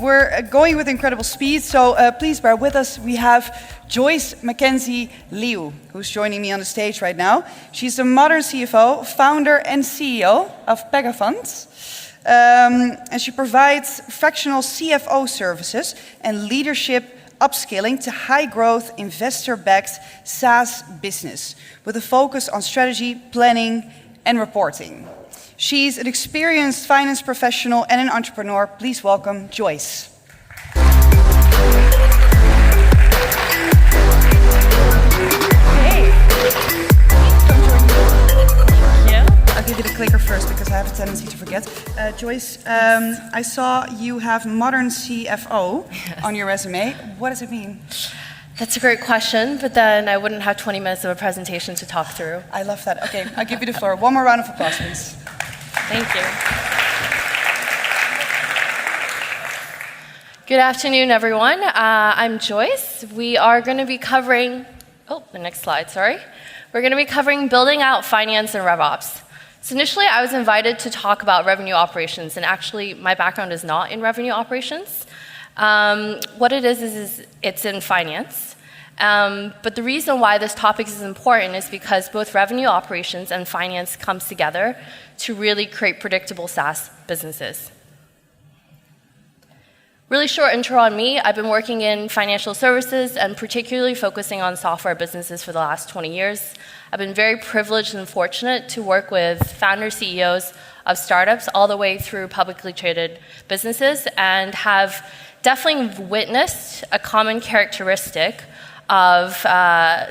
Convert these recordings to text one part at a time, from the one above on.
we're going with incredible speed, so please bear with us. We have Joyce Mackenzie Liu, who's joining me on the stage right now. She's a modern CFO, founder and CEO of Pegafund. And she provides fractional CFO services and leadership upskilling to high-growth, investor-backed SaaS business with a focus on strategy, planning, and reporting. She's an experienced finance professional and an entrepreneur. Please welcome Joyce. Hey. I'll give you the clicker first because I have a tendency to forget. Joyce, I saw you have modern CFO on your resume. What does it mean? That's a great question, but then I wouldn't have 20 minutes of a presentation to talk through. I love that. Okay, I'll give you the floor. One more round of applause, please. Thank you. Good afternoon, everyone. I'm Joyce. We are going to be covering, the next slide, sorry. We're going to be covering building out finance and RevOps. So initially, I was invited to talk about revenue operations, and actually, my background is not in revenue operations. What it is it's in finance. But the reason why this topic is important is because both revenue operations and finance comes together to really create predictable SaaS businesses. Really short intro on me. I've been working in financial services and particularly focusing on software businesses for the last 20 years. I've been very privileged and fortunate to work with founder CEOs of startups all the way through publicly traded businesses and have definitely witnessed a common characteristic of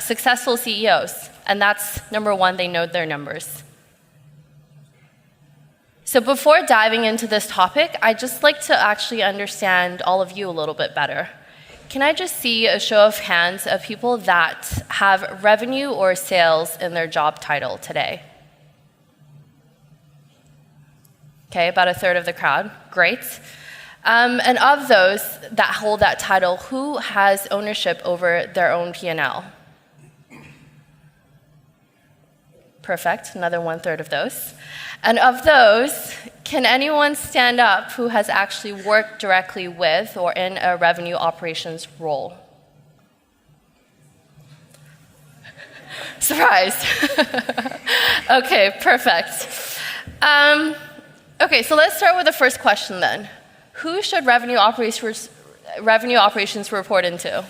successful CEOs, and that's number one, they know their numbers. So before diving into this topic, I'd just like to actually understand all of you a little bit better. Can I just see a show of hands of people that have revenue or sales in their job title today? Okay, about a third of the crowd, great. And of those that hold that title, who has ownership over their own P&L? Perfect, another 1/3 of those. And of those, can anyone stand up who has actually worked directly with or in a revenue operations role? Surprise. Okay, perfect. Okay, so let's start with the first question then. Who should revenue operations report into?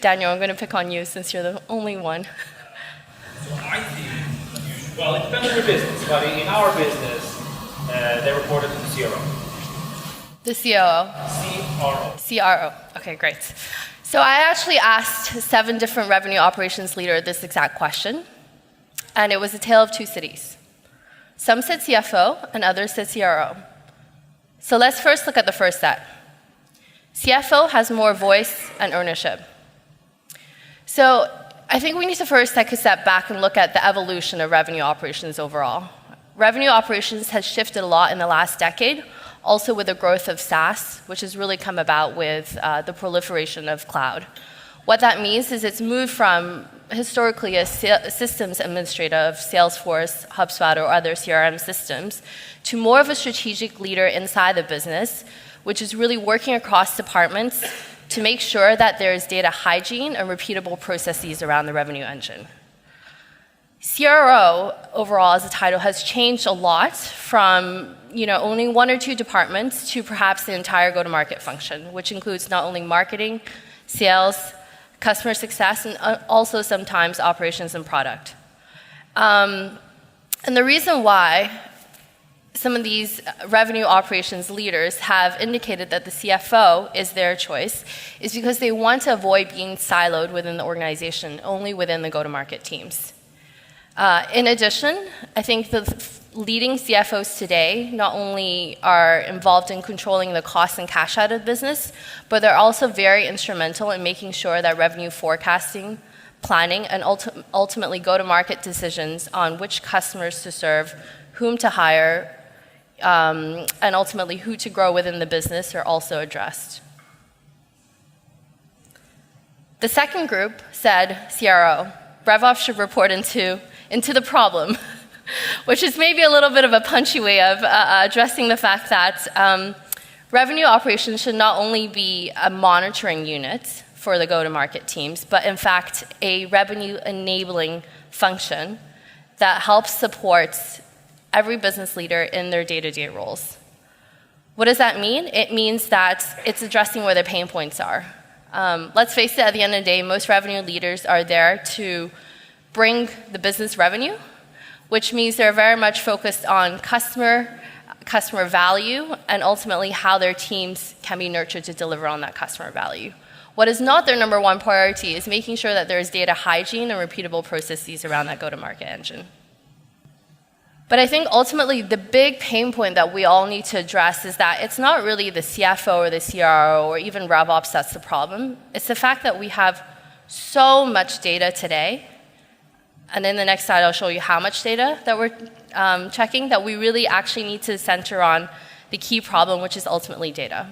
Daniel, I'm going to pick on you since you're the only one. So I think, well, it depends on your business, but in our business, they reported to the CRO. The COO? CRO. Okay, great. So I actually asked 7 different revenue operations leaders this exact question, and it was a tale of 2 cities. Some said CFO, and others said CRO. So let's first look at the first set. CFO has more voice and ownership. So I think we need to first take a step back and look at the evolution of revenue operations overall. Revenue operations has shifted a lot in the last decade, also with the growth of SaaS, which has really come about with the proliferation of cloud. What that means is it's moved from historically a systems administrator of Salesforce, HubSpot, or other CRM systems, to more of a strategic leader inside the business, which is really working across departments to make sure that there is data hygiene and repeatable processes around the revenue engine. CRO, overall, as a title, has changed a lot from only 1 or 2 departments to perhaps the entire go-to-market function, which includes not only marketing, sales, customer success, and also sometimes operations and product. And the reason why some of these revenue operations leaders have indicated that the CFO is their choice is because they want to avoid being siloed within the organization, only within the go-to-market teams. In addition, I think the leading CFOs today not only are involved in controlling the costs and cash out of the business, but they're also very instrumental in making sure that revenue forecasting, planning, and ultimately go-to-market decisions on which customers to serve, whom to hire, and ultimately who to grow within the business are also addressed. The second group said CRO. RevOps should report into the problem, which is maybe a little bit of a punchy way of addressing the fact that Revenue operations should not only be a monitoring unit for the go-to-market teams, but in fact, a revenue-enabling function that helps support every business leader in their day-to-day roles. What does that mean? It means that it's addressing where their pain points are. Let's face it, at the end of the day, most revenue leaders are there to bring the business revenue, which means they're very much focused on customer value, and ultimately how their teams can be nurtured to deliver on that customer value. What is not their number one priority is making sure that there is data hygiene and repeatable processes around that go-to-market engine. But I think ultimately the big pain point that we all need to address is that it's not really the CFO or the CRO or even RevOps that's the problem. It's the fact that we have so much data today, and in the next slide I'll show you how much data that we're checking, that we really actually need to center on the key problem, which is ultimately data.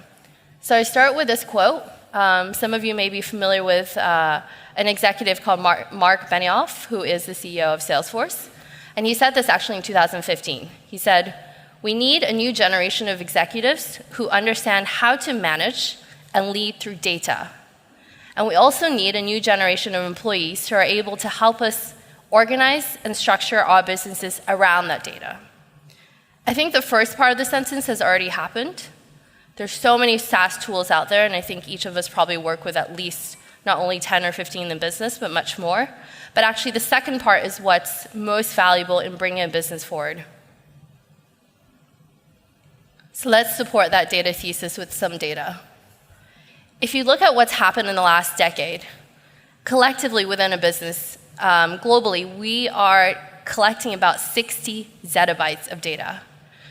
So I start with this quote. Some of you may be familiar with an executive called Mark Benioff, who is the CEO of Salesforce. And he said this actually in 2015. He said, "We need a new generation of executives who understand how to manage and lead through data. And we also need a new generation of employees who are able to help us organize and structure our businesses around that data." I think the first part of the sentence has already happened. There's so many SaaS tools out there, and I think each of us probably work with at least not only 10 or 15 in business, but much more. But actually, the second part is what's most valuable in bringing a business forward. So let's support that data thesis with some data. If you look at what's happened in the last decade, collectively within a business, globally, we are collecting about 60 zettabytes of data.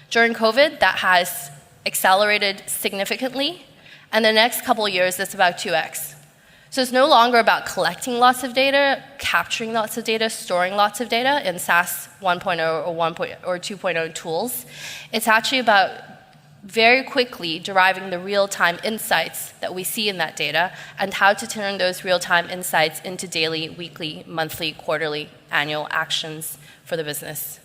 During COVID, that has accelerated significantly, and the next couple of years, that's about 2x. So it's no longer about collecting lots of data, capturing lots of data, storing lots of data in SaaS 1.0 or 2.0 tools. It's actually about very quickly deriving the real-time insights that we see in that data and how to turn those real-time insights into daily, weekly, monthly, quarterly, annual actions for the business.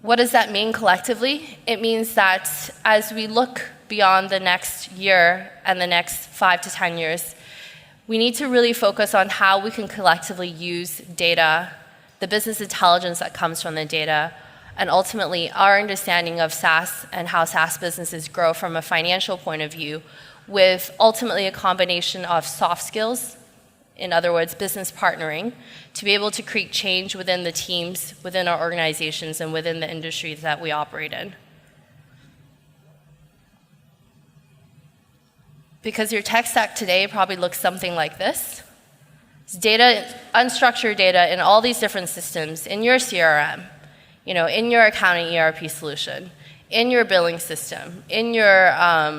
What does that mean collectively? It means that as we look beyond the next year and the next 5 to 10 years, we need to really focus on how we can collectively use data, the business intelligence that comes from the data, and ultimately our understanding of SaaS and how SaaS businesses grow from a financial point of view, with ultimately a combination of soft skills, in other words, business partnering, to be able to create change within the teams, within our organizations, and within the industries that we operate in. Because your tech stack today probably looks something like this. It's data, unstructured data in all these different systems, in your CRM, in your accounting ERP solution, in your billing system, in your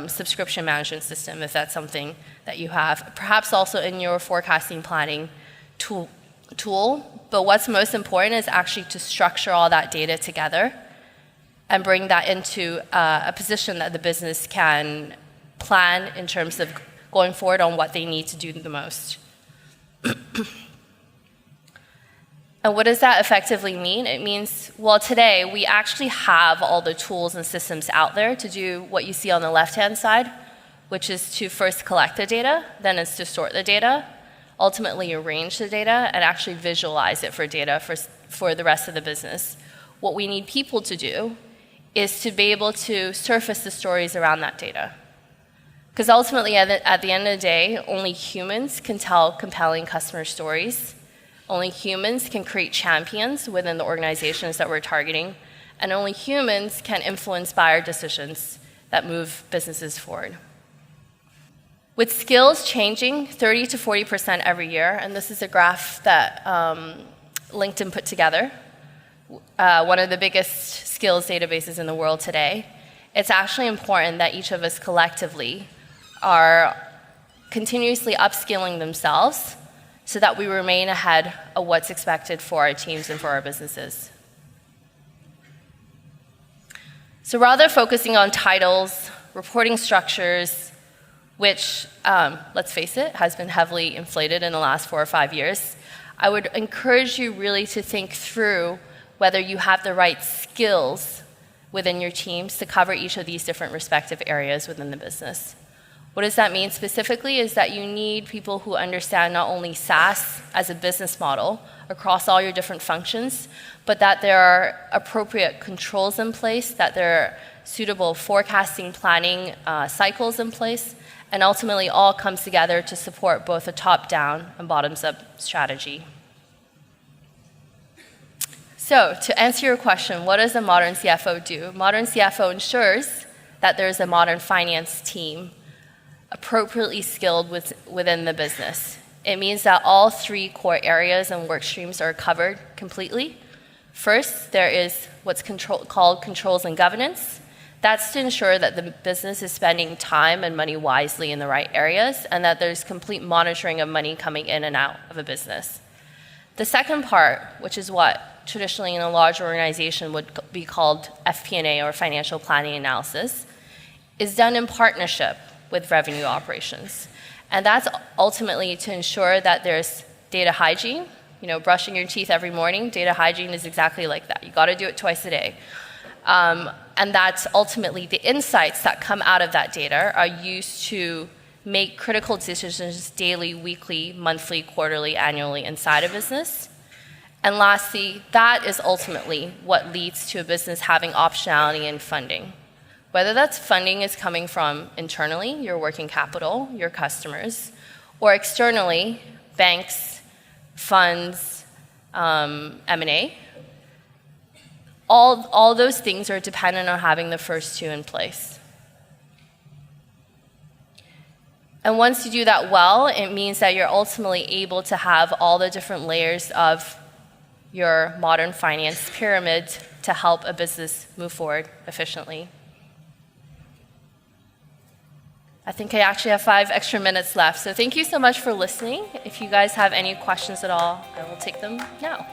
subscription management system, if that's something that you have, perhaps also in your forecasting planning tool. But what's most important is actually to structure all that data together and bring that into a position that the business can plan in terms of going forward on what they need to do the most. And what does that effectively mean? It means, well, today we actually have all the tools and systems out there to do what you see on the left-hand side, which is to first collect the data, then it's to sort the data, ultimately arrange the data, and actually visualize it for the rest of the business. What we need people to do is to be able to surface the stories around that data. Because ultimately, at the end of the day, only humans can tell compelling customer stories. Only humans can create champions within the organizations that we're targeting. And only humans can influence buyer decisions that move businesses forward. With skills changing 30 to 40% every year, and this is a graph that LinkedIn put together, one of the biggest skills databases in the world today, it's actually important that each of us collectively are continuously upskilling themselves so that we remain ahead of what's expected for our teams and for our businesses. So rather focusing on titles, reporting structures, which, let's face it, has been heavily inflated in the last 4 or 5 years, I would encourage you really to think through whether you have the right skills within your teams to cover each of these different respective areas within the business. What does that mean specifically is that you need people who understand not only SaaS as a business model across all your different functions, but that there are appropriate controls in place, that there are suitable forecasting, planning cycles in place, and ultimately all comes together to support both a top-down and bottoms-up strategy. So, to answer your question, what does a modern CFO do? Modern CFO ensures that there's a modern finance team appropriately skilled within the business. It means that all three core areas and work streams are covered completely. First, there is what's called controls and governance. That's to ensure that the business is spending time and money wisely in the right areas and that there's complete monitoring of money coming in and out of a business. The second part, which is what traditionally in a large organization would be called FP&A or financial planning analysis, is done in partnership with revenue operations. And that's ultimately to ensure that there's data hygiene. You know, brushing your teeth every morning, data hygiene is exactly like that. You got to do it twice a day. And that's ultimately the insights that come out of that data are used to make critical decisions daily, weekly, monthly, quarterly, annually inside a business. And lastly, that is ultimately what leads to a business having optionality in funding. Whether that's funding is coming from internally, your working capital, your customers, or externally, banks, funds, M&A. All those things are dependent on having the first two in place. And once you do that well, it means that you're ultimately able to have all the different layers of your modern finance pyramid to help a business move forward efficiently. I think I actually have 5 extra minutes left, so thank you so much for listening. If you guys have any questions at all, I will take them now.